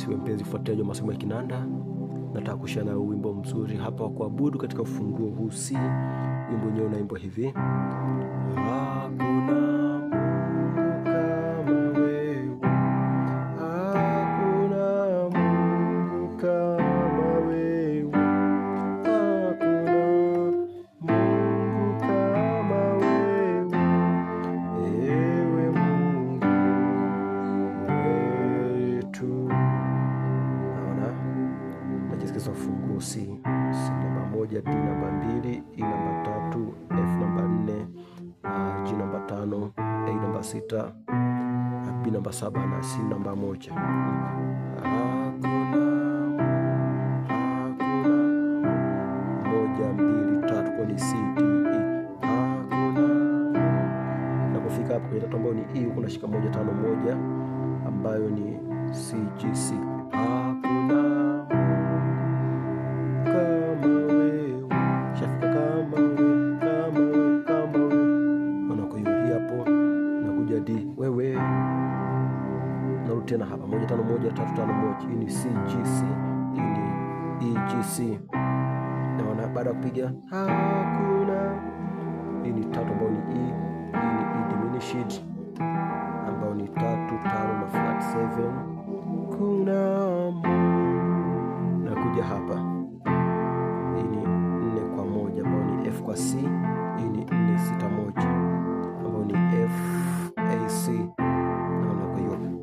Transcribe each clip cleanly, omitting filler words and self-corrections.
usiwe mpenzi fuatiaji wa masomo ya kinanda. Nataka kushare na wimbo mzuri hapa wa kuabudu katika ufunguo huu C. Wimbo wenyewe unaimba hivi: hakuna ufunguo C, C namba 1, D namba 2, E namba 3, F namba 4, G namba 5, A namba 6, B namba 7 na C namba 1. Moja, mbili, tatu kwa ni C, D, E. Hakuna. Na kufika hapo kwenye tatu ambayo ni E, huko nashika 1 5 1 ambayo ni C, G, C. Hakuna wewe. Narudi tena hapa 1 5 1 3 5 1. Hii ni C G C, hii ni E G C. Naona baada ya kupiga hakuna, hii ni tatu ambayo ni E, hii ni E diminished ambayo ni 3 5 na flat 7. Kuna nakuja hapa, hii ni 4 kwa 1 ambayo ni F kwa C, hii ni 4 6 1 ambayo ni F A C. Naona kwa hiyo hakuna.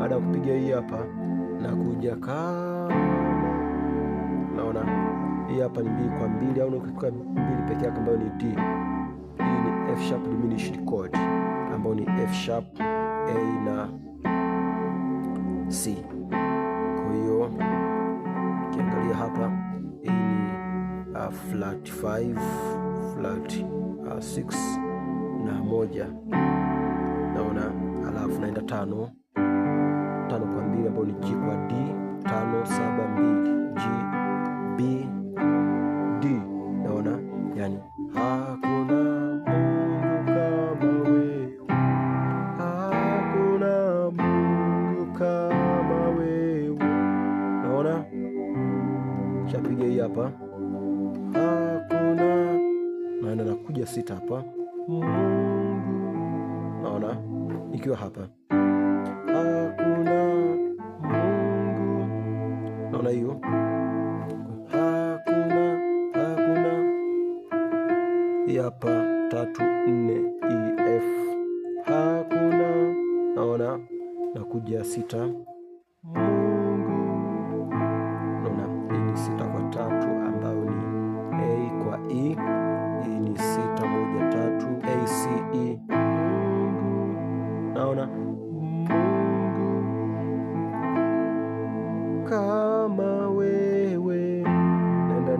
Baada ya kupiga hii hapa nakuja kama, naona hii hapa ni 2 kwa 2 au ukifika 2 peke yake ambayo ni D. Hii ni F sharp diminished chord ambayo ni F sharp, A na C. Kwa hiyo ukiangalia hapa hii ni flat 5, flat 6 na 1, naona. Alafu naenda 5 kwa 2 ambayo ni G kwa D, 5 7 2 G B D, naona. Yani hakuna Mungu kama wewe, hakuna Mungu kama wewe, naona. Shapiga hii hapa hakuna, naenda nakuja 6 hapa Mungu, naona. Ikiwa hapa hakuna Mungu, naona hiyo hakuna. Hii hapa 3 4 E F, hakuna, naona. Nakuja 6 Mungu, naona. Hii ni 6 kwa 3 ambayo ni A kwa E. Hii ni 6 1 3 A C E, naona. Mungu kama wewe. Naenda 4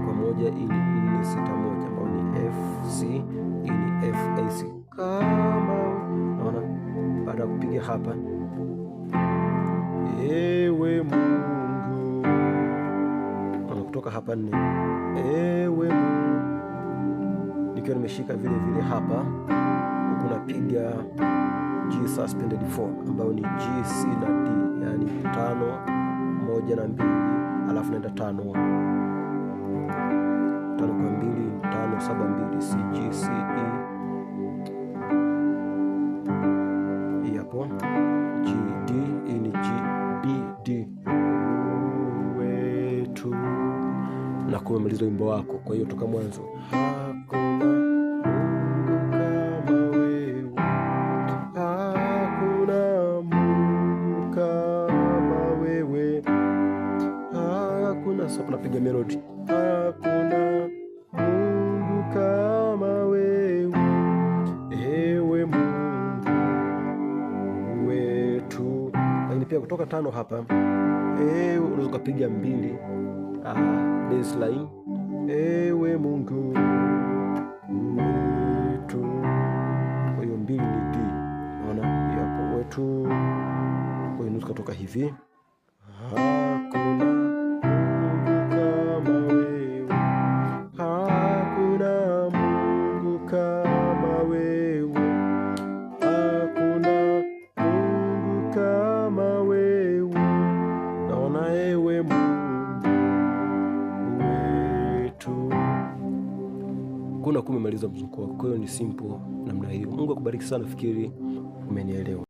kwa 1. Hii ni 4 6 1 ambayo ni F C. Hii ni F A C kama, naona. Baada ya kupiga hapa ewe Mungu, naona kutoka hapa 4 ewe Mungu, nikiwa nimeshika vile vile hapa huku napiga G suspended 4 ambayo ni G C na D, yani 5 1 na 2, alafu naenda 5 kwa 2 5 7 2 C G C E. Hii hapo G D, hii ni G B D wetu, na kumaliza wimbo wako. Kwa hiyo toka mwanzo sasa napiga melody. Hakuna Mungu kama wewe, ewe Mungu wetu. Lakini pia kutoka 5 hapa unaweza kupiga 2 baseline, ewe Mungu wetu. Kwa hiyo 2 ni D, unaona hapo wetu. Kwa hiyo unaweza kutoka hivi, hakuna Mungu kama wewe, unakuwa umemaliza mzunguko wako. Kwa hiyo ni simple namna hiyo. Mungu akubariki sana, fikiri umenielewa.